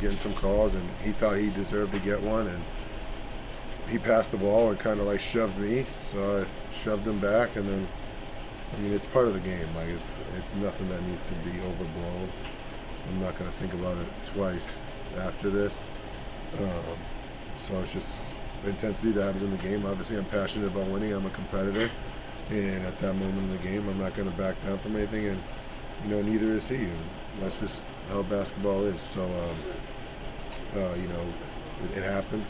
getting some calls, and he thought he deserved to get one, and he passed the ball and kind of like shoved me, so I shoved him back, and then, I mean, it's part of the game. Like, it's nothing that needs to be overblown. I'm not going to think about it twice after this. So it's just intensity that happens in the game. Obviously, I'm passionate about winning. I'm a competitor, and at that moment in the game, I'm not going to back down from anything, and neither is he. And that's just how basketball is. So, it happened.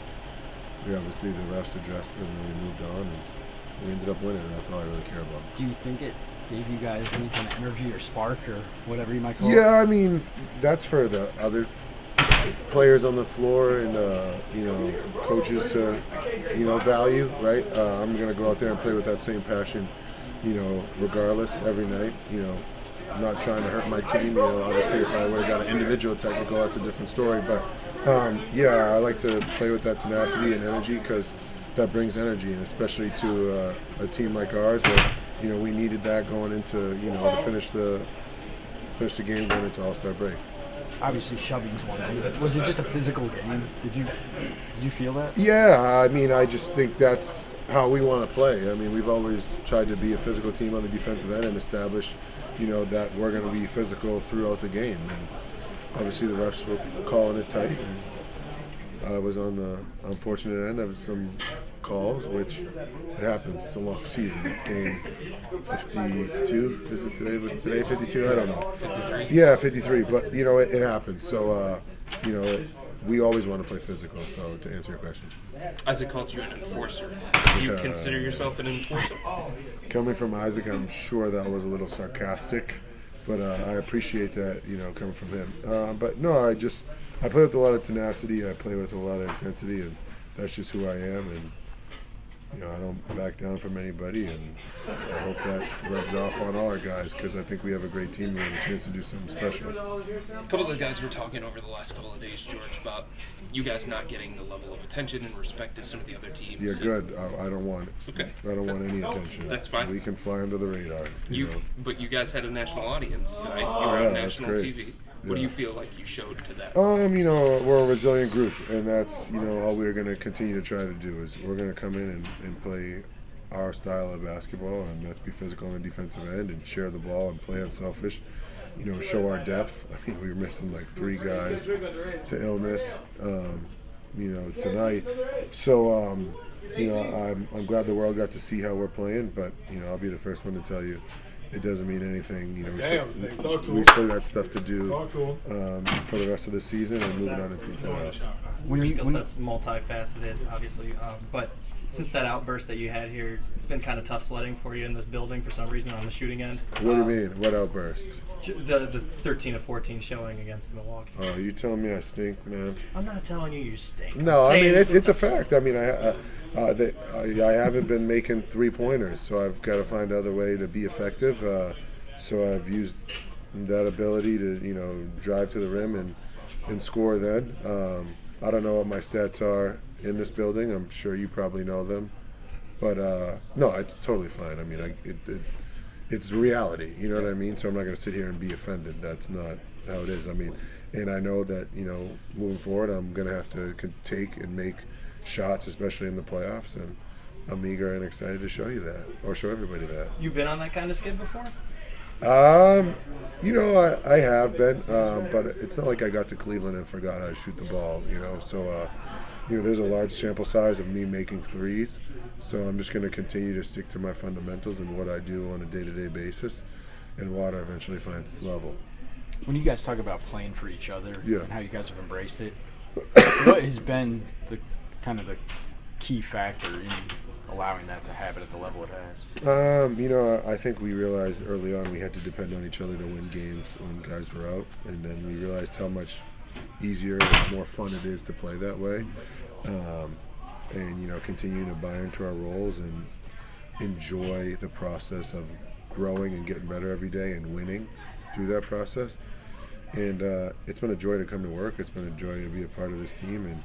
The refs addressed it, and then we moved on, and we ended up winning, and that's all I really care about. Do you think it gave you guys any kind of energy or spark or whatever you might call it? Yeah, I mean, that's for the other players on the floor and, coaches to, value, right? I'm going to go out there and play with that same passion, regardless, every night, I'm not trying to hurt my team. Obviously, if I would have got an individual technical, that's a different story. But, I like to play with that tenacity and energy because that brings energy, and especially to a team like ours where, we needed that going into, to finish the game going into All-Star break. Obviously, shoving's one thing. Was it just a physical game? Did you feel that? Yeah, I mean, I just think that's how we want to play. I mean, we've always tried to be a physical team on the defensive end and establish, that we're going to be physical throughout the game. And obviously, the refs were calling it tight. And I was on the unfortunate end of some calls, which it happens. It's a long season. It's game 52. Is it today? Was today 52? I don't know. 53. Yeah, 53. But it happens. So we always want to play physical. So to answer your question, Isaac called you an enforcer. Do you consider yourself an enforcer? Coming from Isaac, I'm sure that was a little sarcastic, but I appreciate that, coming from him. But no, I play with a lot of tenacity. I play with a lot of intensity, and that's just who I am. And I don't back down from anybody, and I hope that rubs off on all our guys because I think we have a great team. We have a chance to do something special. A couple of the guys were talking over the last couple of days, George, about you guys not getting the level of attention and respect as some of the other teams. Yeah, good. I don't want it. Okay. I don't want any attention. That's fine. We can fly under the radar. But you guys had a national audience tonight. You were on national TV. What do you feel like you showed to that? We're a resilient group, and that's, all we're going to continue to try to do is we're going to come in and play our style of basketball, and that's be physical on the defensive end and share the ball and play unselfish, show our depth. I mean, we were missing like 3 guys to illness, tonight. So, I'm glad the world got to see how we're playing, but, I'll be the first one to tell you, it doesn't mean anything. We still got stuff to do for the rest of the season and moving on into the playoffs. Your skill set's multifaceted, obviously, but since that outburst that you had here, it's been kind of tough sledding for you in this building for some reason on the shooting end. What do you mean? What outburst? The 13 of 14 showing against Milwaukee. Oh, you telling me I stink, man? I'm not telling you stink. No, I mean it's a fact. I mean I haven't been making 3-pointers, so I've got to find another way to be effective. So I've used that ability to drive to the rim and score. Then I don't know what my stats are in this building. I'm sure you probably know them, but no, it's totally fine. I mean, it's reality. You know what I mean? So I'm not going to sit here and be offended. That's not how it is. I mean, and I know that moving forward, I'm going to have to take and make shots, especially in the playoffs, and I'm eager and excited to show you that, or show everybody that. You've been on that kind of skid before? I have been, but it's not like I got to Cleveland and forgot how to shoot the ball, So, there's a large sample size of me making threes, so I'm just going to continue to stick to my fundamentals and what I do on a day-to-day basis, and water eventually finds its level. When you guys talk about playing for each other and how you guys have embraced it, what has been the key factor in allowing that to happen at the level it has? I think we realized early on we had to depend on each other to win games when guys were out, and then we realized how much easier and more fun it is to play that way, and continuing to buy into our roles and enjoy the process of growing and getting better every day and winning through that process. And it's been a joy to come to work. It's been a joy to be a part of this team, and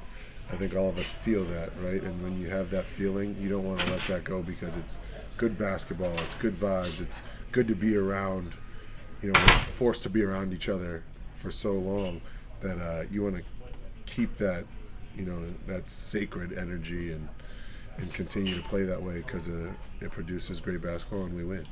I think all of us feel that, right? And when you have that feeling, you don't want to let that go because it's good basketball, it's good vibes, it's good to be around. We're forced to be around each other for so long that you want to keep that, that sacred energy and continue to play that way because it produces great basketball and we win.